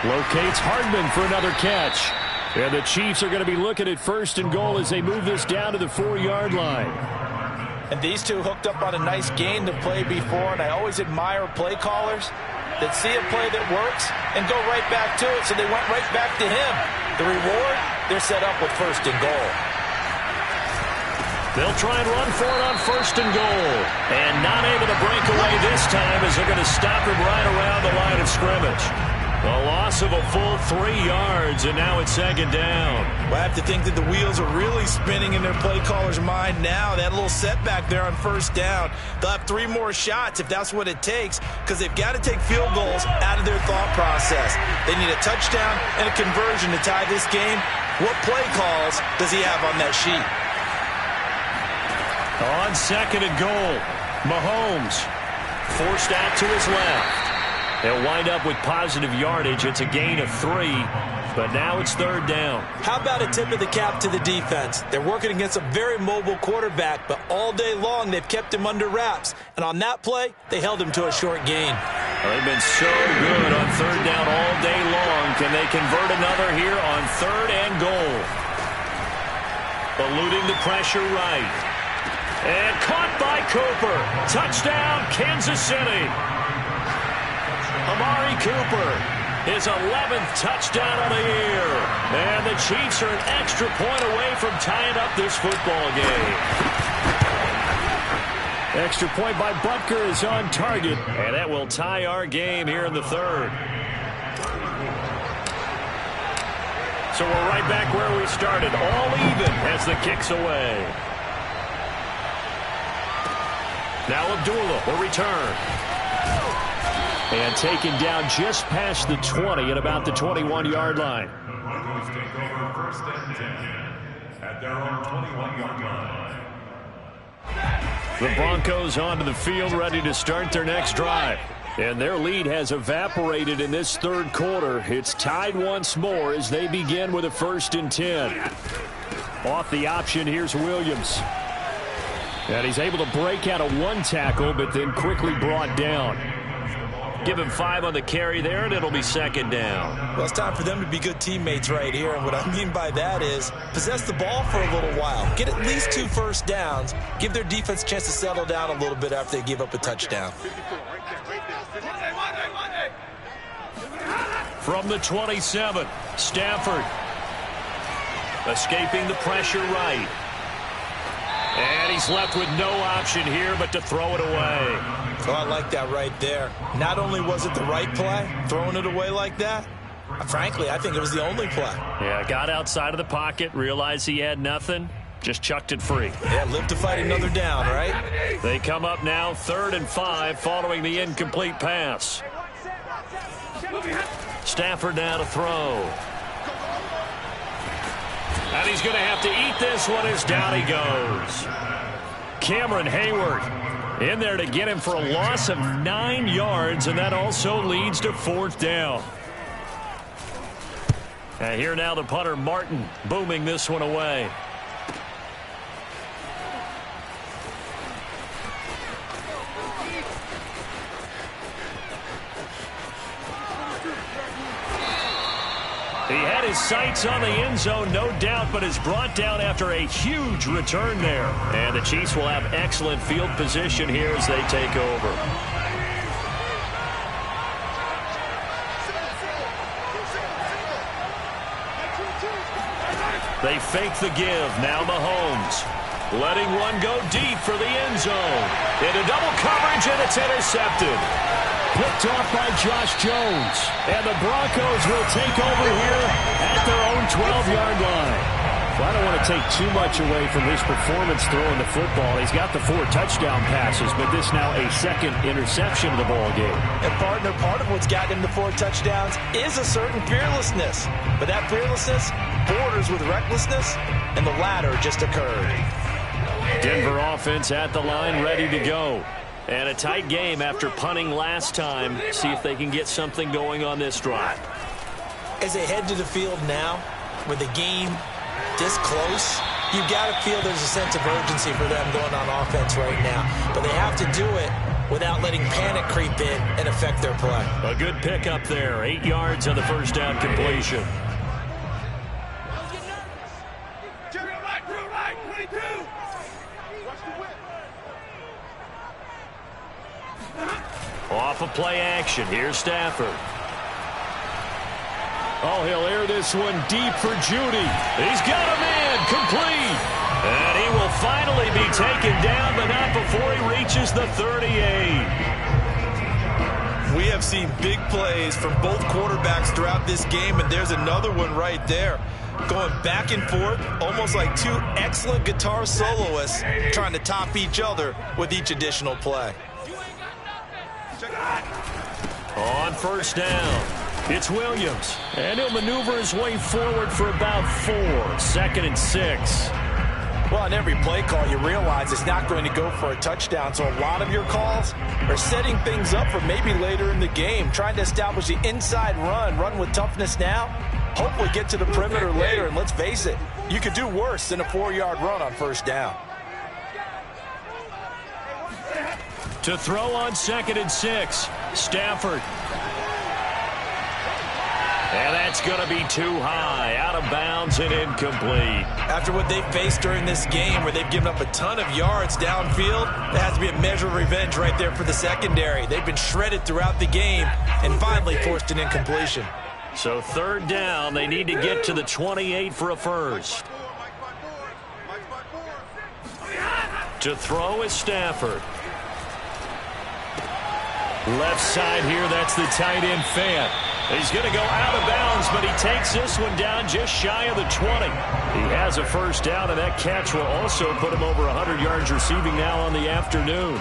Locates Hardman for another catch. And the Chiefs are going to be looking at 1st and goal as they move this down to the 4-yard line. And these two hooked up on a nice gain to play before, and I always admire play callers that see a play that works and go right back to it, so they went right back to him. The reward, they're set up with 1st and goal. They'll try and run for it on 1st and goal. And not able to break away this time as they're going to stop him right around the line of scrimmage. A loss of a full 3 yards, and now it's 2nd down. Well, I have to think that the wheels are really spinning in their play caller's mind now. That little setback there on 1st down. They'll have 3 more shots if that's what it takes, because they've got to take field goals out of their thought process. They need a touchdown and a conversion to tie this game. What play calls does he have on that sheet? On 2nd and goal, Mahomes forced out to his left. They'll wind up with positive yardage. It's a gain of 3, but now it's 3rd down. How about a tip of the cap to the defense? They're working against a very mobile quarterback, but all day long they've kept him under wraps. And on that play, they held him to a short gain. Well, they've been so good on 3rd down all day long. Can they convert another here on 3rd and goal? Eluding the pressure right. And caught by Cooper. Touchdown, Kansas City. Amari Cooper, his 11th touchdown of the year. And the Chiefs are an extra point away from tying up this football game. Extra point by Butker is on target, and that will tie our game here in the 3rd. So we're right back where we started, all even as the kick's away. Now Abdullah will return. And taken down just past the 20 at about the 21-yard line. Broncos take over 1st and 10 at their own 21-yard line. The Broncos onto the field ready to start their next drive. And their lead has evaporated in this third quarter. It's tied once more as they begin with a 1st and 10. Off the option, here's Williams. And he's able to break out of one tackle, but then quickly brought down. Give him 5 on the carry there, and it'll be 2nd down. Well, it's time for them to be good teammates right here. And what I mean by that is possess the ball for a little while. Get at least 2 first downs. Give their defense a chance to settle down a little bit after they give up a touchdown. From the 27, Stafford. Escaping the pressure right. And he's left with no option here but to throw it away. Oh, I like that right there. Not only was it the right play, throwing it away like that, frankly, I think it was the only play. Yeah, got outside of the pocket, realized he had nothing, just chucked it free. Yeah, live to fight another down, right? They come up now 3rd and 5 following the incomplete pass. Stafford now to throw. And he's going to have to eat this one as down he goes. Cameron Hayward in there to get him for a loss of 9 yards, and that also leads to 4th down. And here now the punter, Martin, booming this one away. He had his sights on the end zone, no doubt, but is brought down after a huge return there. And the Chiefs will have excellent field position here as they take over. They fake the give. Now Mahomes letting one go deep for the end zone. Into double coverage, and it's intercepted. Picked off by Josh Jones. And the Broncos will take over here at their own 12-yard line. Well, I don't want to take too much away from his performance throwing the football. He's got the 4 touchdown passes, but this now a 2nd interception of the ball game. And partner, part of what's gotten him to 4 touchdowns is a certain fearlessness. But that fearlessness borders with recklessness, and the latter just occurred. Denver offense at the line, ready to go. And a tight game after punting last time. See if they can get something going on this drive. As they head to the field now, with the game this close, you've got to feel there's a sense of urgency for them going on offense right now. But they have to do it without letting panic creep in and affect their play. A good pickup there. 8 yards on the 1st down completion. Off of play action. Here's Stafford. Oh, he'll air this one deep for Judy. He's got him in. Complete. And he will finally be taken down, but not before he reaches the 38. We have seen big plays from both quarterbacks throughout this game, and there's another one right there. Going back and forth, almost like 2 excellent guitar soloists trying to top each other with each additional play. On 1st down, it's Williams. And he'll maneuver his way forward for about 4. 2nd and 6. Well, on every play call, you realize it's not going to go for a touchdown. So a lot of your calls are setting things up for maybe later in the game, trying to establish the inside run with toughness now, hopefully get to the perimeter later. And let's face it, you could do worse than a 4-yard run on 1st down. To throw on 2nd and 6, Stafford. And that's going to be too high, out of bounds and incomplete. After what they've faced during this game, where they've given up a ton of yards downfield, there has to be a measure of revenge right there for the secondary. They've been shredded throughout the game and finally forced an incompletion. So 3rd down, they need to get to the 28 for a 1st. To throw is Stafford. Left side here, that's the tight end Fant. He's going to go out of bounds, but he takes this one down just shy of the 20. He has a 1st down, and that catch will also put him over 100 yards receiving now on the afternoon.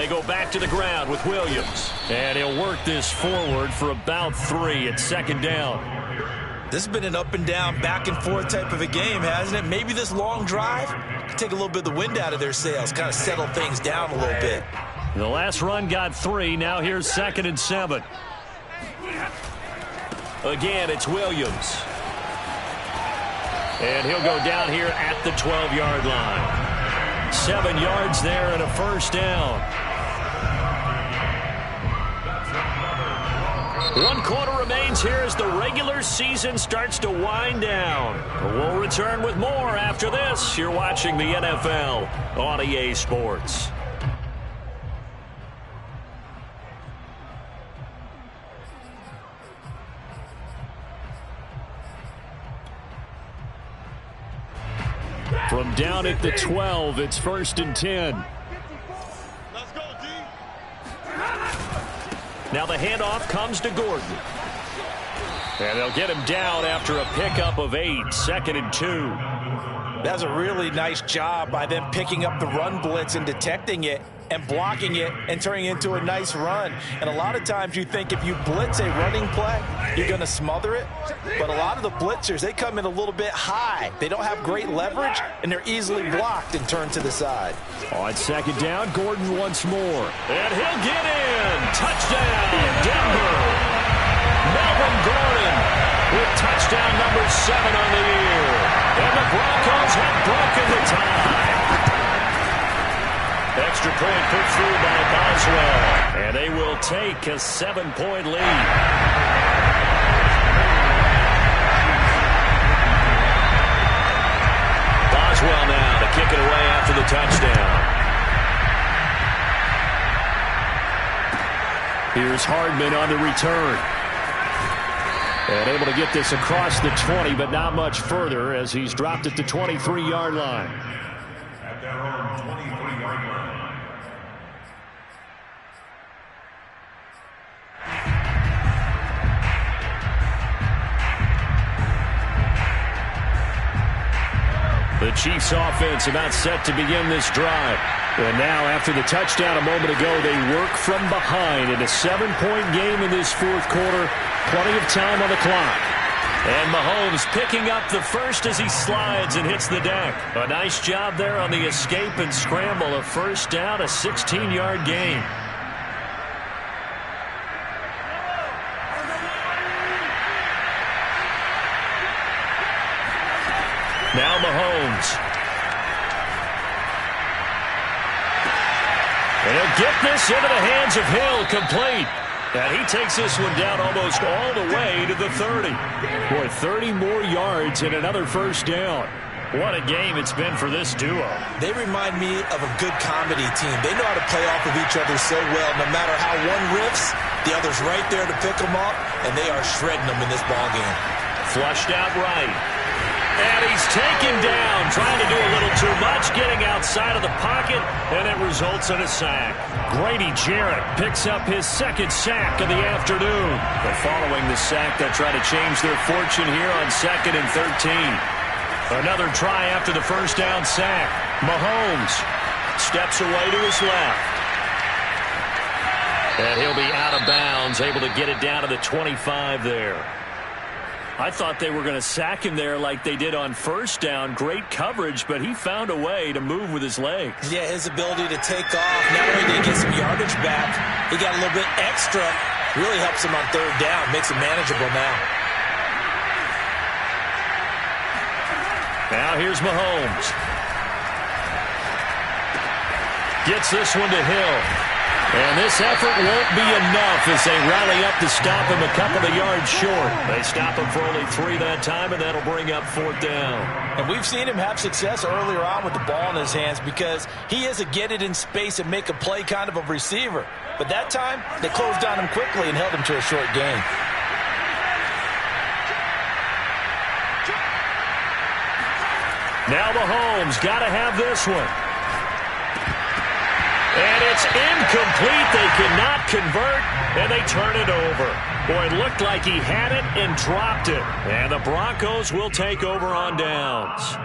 They go back to the ground with Williams. And he'll work this forward for about 3 at second down. This has been an up and down, back and forth type of a game, hasn't it? Maybe this long drive can take a little bit of the wind out of their sails, kind of settle things down a little bit. The last run got 3. Now here's 2nd and 7. Again, it's Williams. And he'll go down here at the 12-yard line. 7 yards there and a first down. 1 quarter remains here as the regular season starts to wind down. We'll return with more after this. You're watching the NFL on EA Sports. From down at the 12, it's 1st and 10. Let's go, D. Now the handoff comes to Gordon. And they'll get him down after a pickup of 8, 2nd and 2. That's a really nice job by them picking up the run blitz and detecting it and blocking it and turning it into a nice run. And a lot of times you think if you blitz a running play, you're going to smother it. But a lot of the blitzers, they come in a little bit high. They don't have great leverage, and they're easily blocked and turned to the side. On 2nd down, Gordon once more. And he'll get in. Touchdown, Denver. Melvin Gordon with touchdown number 7 on the year. And the Broncos have broken the tie. Extra point put through by Boswell. And they will take a 7-point lead. Boswell now to kick it away after the touchdown. Here's Hardman on the return. And able to get this across the 20, but not much further as he's dropped at the 23-yard line. At their own 23-yard line. The Chiefs offense about set to begin this drive. And now after the touchdown a moment ago, they work from behind in a 7-point game in this 4th quarter. Plenty of time on the clock. And Mahomes picking up the first as he slides and hits the deck. A nice job there on the escape and scramble. A first down, a 16-yard gain. Now Mahomes. And he'll get this into the hands of Hill, complete. And he takes this one down almost all the way to the 30. Boy, 30 more yards and another first down. What a game it's been for this duo. They remind me of a good comedy team. They know how to play off of each other so well. No matter how one riffs, the other's right there to pick them up, and they are shredding them in this ballgame. Flushed out right. And he's taken down, trying to do a little too much, getting outside of the pocket, and it results in a sack. Grady Jarrett picks up his 2nd sack of the afternoon. But following the sack, they'll try to change their fortune here on 2nd and 13. Another try after the first down sack. Mahomes steps away to his left. And he'll be out of bounds, able to get it down to the 25 there. I thought they were going to sack him there like they did on first down. Great coverage, but he found a way to move with his legs. Yeah, his ability to take off. Not only did he get some yardage back, he got a little bit extra. Really helps him on 3rd down. Makes it manageable now. Now here's Mahomes. Gets this one to Hill. And this effort won't be enough as they rally up to stop him a couple of yards short. They stop him for only 3 that time, and that'll bring up 4th down. And we've seen him have success earlier on with the ball in his hands because he is a get it in space and make a play kind of a receiver. But that time, they closed on him quickly and held him to a short gain. Now Mahomes got to have this one. And it's incomplete. They cannot convert, and they turn it over. Boy, it looked like he had it and dropped it. And the Broncos will take over on downs.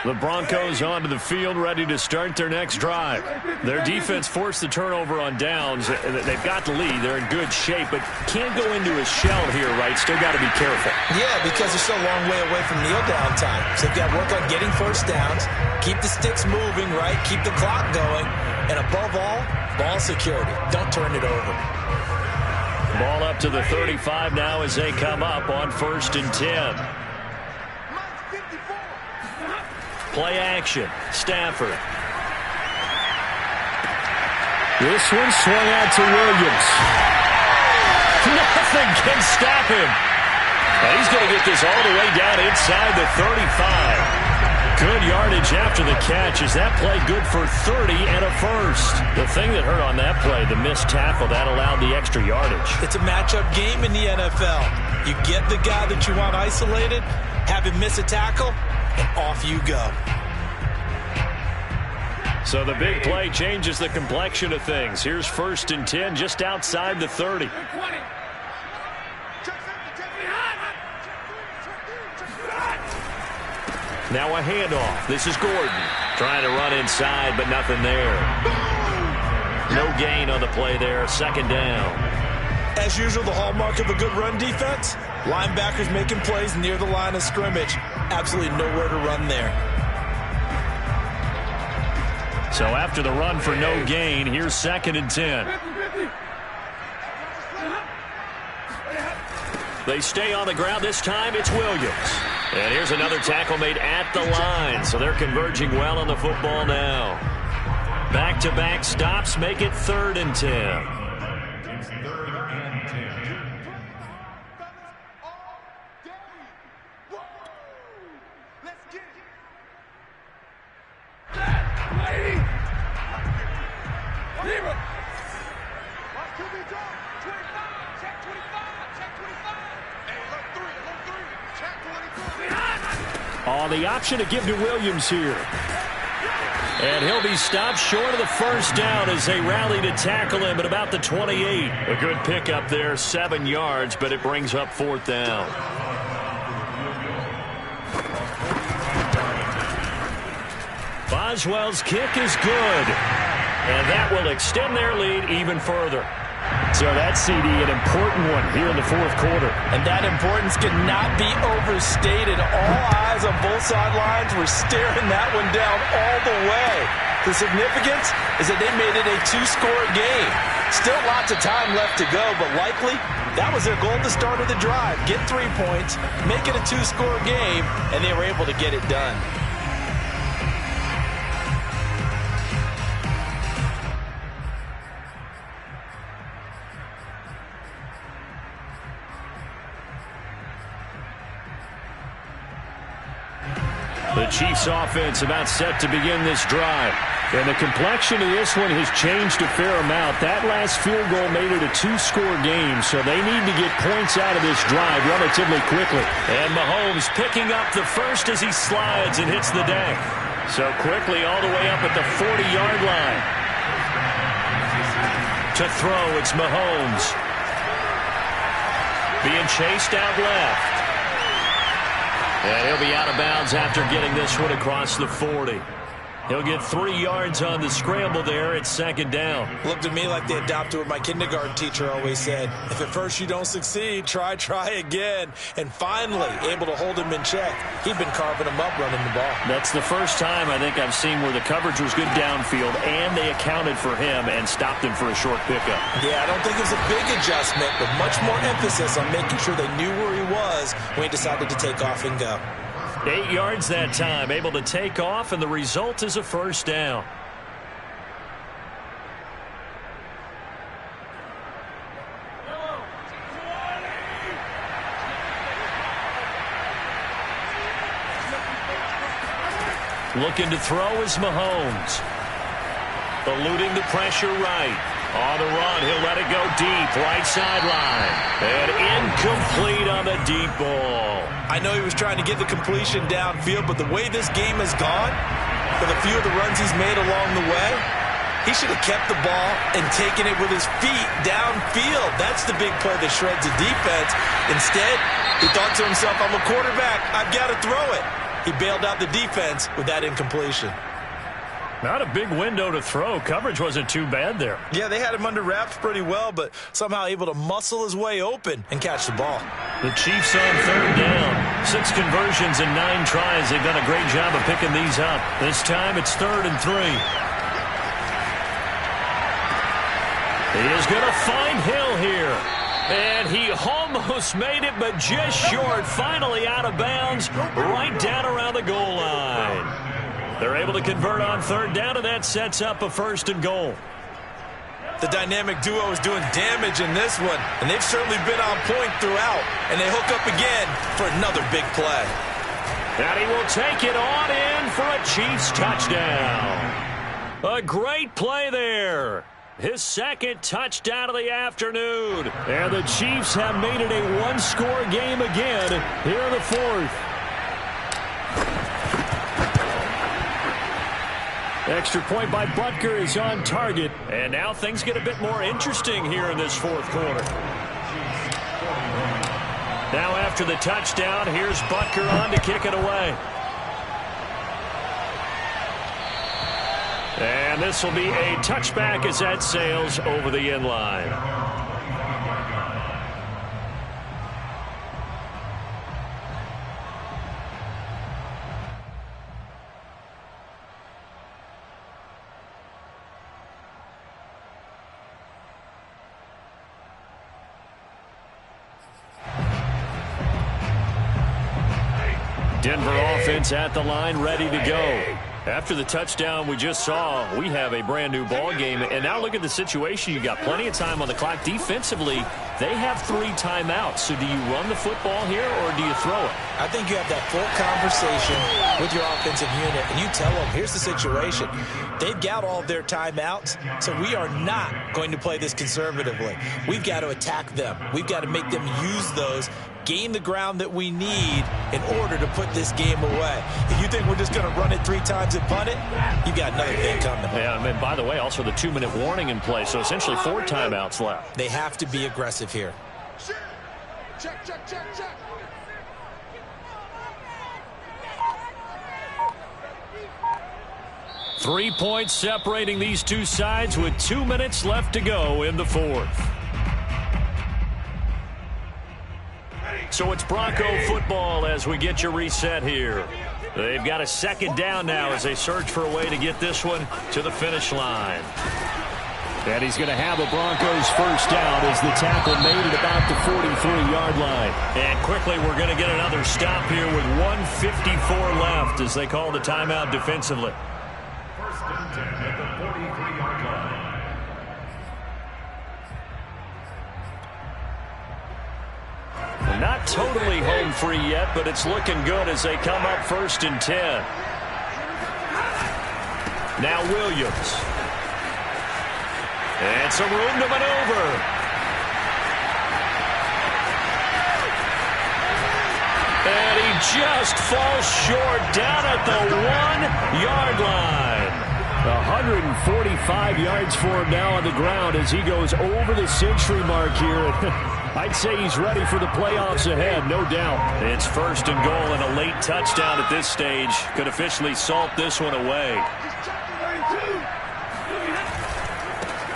The Broncos onto the field, ready to start their next drive. Their defense forced the turnover on downs. They've got the lead. They're in good shape, but can't go into a shell here, right? Still got to be careful. Yeah, because they're so a long way away from kneel down time. So they've got to work on getting first downs, keep the sticks moving, right? Keep the clock going, and above all, ball security. Don't turn it over. Ball up to the 35 now as they come up on 1st and 10. Play action. Stafford. This one swung out to Williams. Nothing can stop him. And he's going to get this all the way down inside the 35. Good yardage after the catch. Is that play good for 30 and a first? The thing that hurt on that play, the missed tackle, that allowed the extra yardage. It's a matchup game in the NFL. You get the guy that you want isolated, have him miss a tackle, and off you go. So the big play changes the complexion of things. Here's 1st and 10 just outside the 30. Now a handoff. This is Gordon trying to run inside, but nothing there. No gain on the play there. 2nd down. As usual, the hallmark of a good run defense, linebackers making plays near the line of scrimmage. Absolutely nowhere to run there. So after the run for no gain, here's 2nd and 10. They stay on the ground. This time it's Williams. And here's another tackle made at the line. So they're converging well on the football now. Back-to-back stops make it 3rd and 10. It's 3rd and 10. The option to give to Williams here. And he'll be stopped short of the first down as they rally to tackle him at about the 28. A good pickup there, 7 yards, but it brings up 4th down. Boswell's kick is good. And that will extend their lead even further. So that CD, an important one here in the 4th quarter. And that importance cannot be overstated. All eyes on both sidelines were staring that one down all the way. The significance is that they made it a 2-score game. Still lots of time left to go, but likely that was their goal at the start of the drive. Get 3 points, make it a 2-score game, and they were able to get it done. The Chiefs offense about set to begin this drive. And the complexion of this one has changed a fair amount. That last field goal made it a 2-score game, so they need to get points out of this drive relatively quickly. And Mahomes picking up the first as he slides and hits the deck. So quickly all the way up at the 40-yard line. To throw, it's Mahomes. Being chased out left. And he'll be out of bounds after getting this one across the 40. He'll get 3 yards on the scramble there. It's 2nd down. Looked to me like they adopted what my kindergarten teacher always said. If at first you don't succeed, try again. And finally, able to hold him in check. He'd been carving him up running the ball. That's the first time I think I've seen where the coverage was good downfield and they accounted for him and stopped him for a short pickup. Yeah, I don't think it was a big adjustment, but much more emphasis on making sure they knew where he was when he decided to take off and go. 8 yards that time, able to take off, and the result is a first down. Looking to throw is Mahomes. Eluding the pressure right. On the run, he'll let it go deep, right sideline. And incomplete on the deep ball. I know he was trying to get the completion downfield, but the way this game has gone, with a few of the runs he's made along the way, he should have kept the ball and taken it with his feet downfield. That's the big play that shreds the defense. Instead, he thought to himself, I'm a quarterback, I've got to throw it. He bailed out the defense with that incompletion. Not a big window to throw. Coverage wasn't too bad there. Yeah, they had him under wraps pretty well, but somehow able to muscle his way open and catch the ball. The Chiefs on third down. 6 conversions in 9 tries. They've done a great job of picking these up. This time it's 3rd and 3. He is going to find Hill here. And he almost made it, but just short. Finally out of bounds, right down around the goal line. They're able to convert on third down, and that sets up a 1st and goal. The dynamic duo is doing damage in this one, and they've certainly been on point throughout. And they hook up again for another big play. And he will take it on in for a Chiefs touchdown. A great play there. His 2nd touchdown of the afternoon. And the Chiefs have made it a 1-score game again here in the 4th. Extra point by Butker is on target. And now things get a bit more interesting here in this 4th quarter. Now after the touchdown, here's Butker on to kick it away. And this will be a touchback as that sails over the end line. Denver offense at the line, ready to go. After the touchdown we just saw, we have a brand new ball game. And now look at the situation. You got plenty of time on the clock. Defensively, they have 3 timeouts. So do you run the football here or do you throw it? I think you have that full conversation with your offensive unit, and you tell them, here's the situation. They've got all of their timeouts, so we are not going to play this conservatively. We've got to attack them. We've got to make them use those, gain the ground that we need in order to put this game away. If you think we're just going to run it 3 times and punt it, you've got another thing coming. Yeah, I mean, by the way, also the 2-minute warning in play, so essentially 4 timeouts left. They have to be aggressive here. Check, check, check, check. 3 points separating these two sides with 2 minutes left to go in the 4th. So it's Bronco football as we get you reset here. They've got a 2nd down now as they search for a way to get this one to the finish line. And he's going to have a Broncos 1st down as the tackle made at about the 43-yard line. And quickly we're going to get another stop here with 1:54 left as they call the timeout defensively. 1st and 10 at the 43-yard line. Not totally home free yet, but it's looking good as they come up 1st and 10. Now Williams. And some room to maneuver. And he just falls short down at the 1-yard line. 145 yards for him now on the ground as he goes over the century mark here. I'd say he's ready for the playoffs ahead, no doubt. It's 1st and goal, and a late touchdown at this stage could officially salt this one away.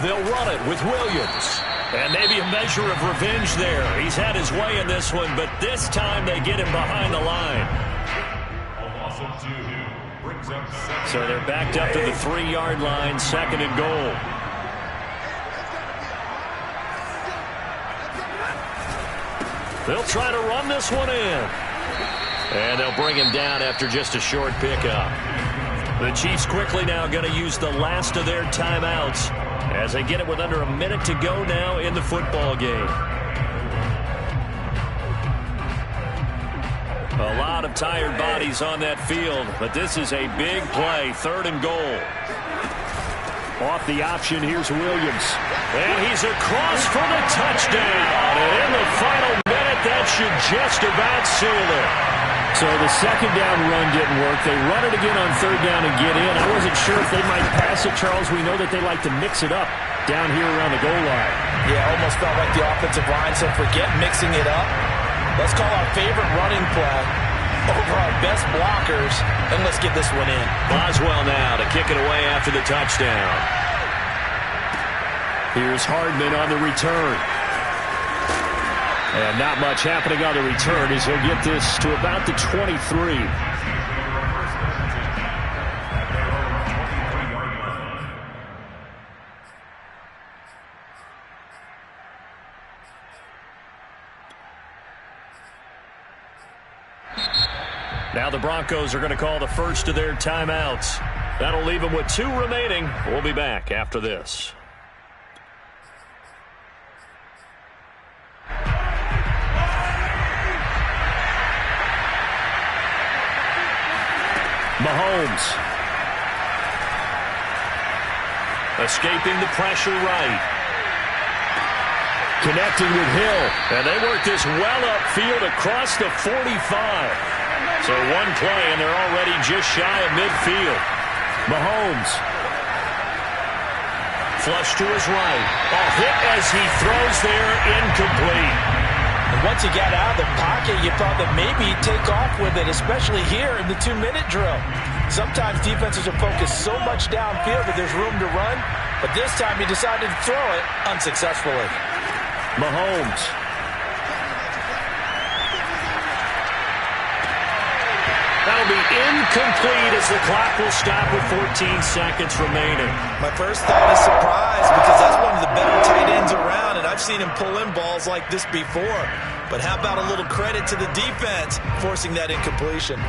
They'll run it with Williams. And maybe a measure of revenge there. He's had his way in this one, but this time they get him behind the line. So they're backed up to the 3-yard line, 2nd and goal. They'll try to run this one in. And they'll bring him down after just a short pickup. The Chiefs quickly now going to use the last of their timeouts as they get it with under a minute to go now in the football game. A lot of tired bodies on that field, but this is a big play, 3rd and goal. Off the option, here's Williams. And he's across for the touchdown. And in the final minute, that should just about seal it. So the 2nd down run didn't work. They run it again on 3rd down and get in. I wasn't sure if they might pass it, Charles. We know that they like to mix it up down here around the goal line. Yeah, almost felt like the offensive line said, forget mixing it up. Let's call our favorite running play. over our best blockers, and let's get this one in. Boswell now to kick it away after the touchdown. Here's Hardman on the return. And not much happening on the return as he'll get this to about the 23. Now the Broncos are going to call the first of their timeouts. That'll leave them with 2 remaining. We'll be back after this. Mahomes. Escaping the pressure right. Connecting with Hill. And they work this well upfield across the 45. So one play, and they're already just shy of midfield. Mahomes. Flush to his right. A hit as he throws there, incomplete. And once he got out of the pocket, you thought that maybe he'd take off with it, especially here in the 2-minute drill. Sometimes defenses are focused so much downfield that there's room to run, but this time he decided to throw it unsuccessfully. Mahomes. That'll be incomplete as the clock will stop with 14 seconds remaining. My first thought is surprise because that's one of the better tight ends around, and I've seen him pull in balls like this before. But how about a little credit to the defense forcing that incompletion?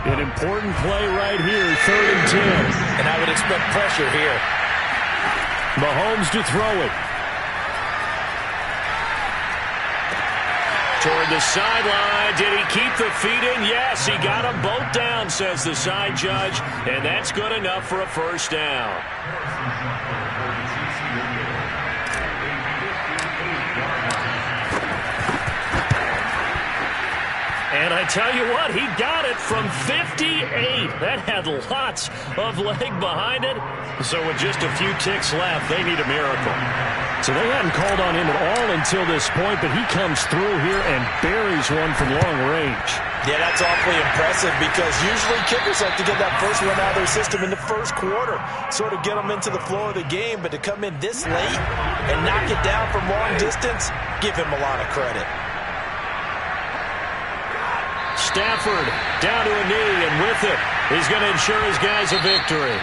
An important play right here, 3rd and 10. And I would expect pressure here. Mahomes to throw it. Toward the sideline. Did he keep the feet in? Yes, he got them both down, says the side judge. And that's good enough for a first down. And I tell you what, he got it from 58. That had lots of leg behind it. So with just a few ticks left, they need a miracle. So they hadn't called on him at all until this point, but he comes through here and buries one from long range. Yeah, that's awfully impressive because usually kickers like to get that first one out of their system in the first quarter, sort of get them into the flow of the game, but to come in this late and knock it down from long distance, give him a lot of credit. Stafford down to a knee, and with it, he's going to ensure his guys a victory.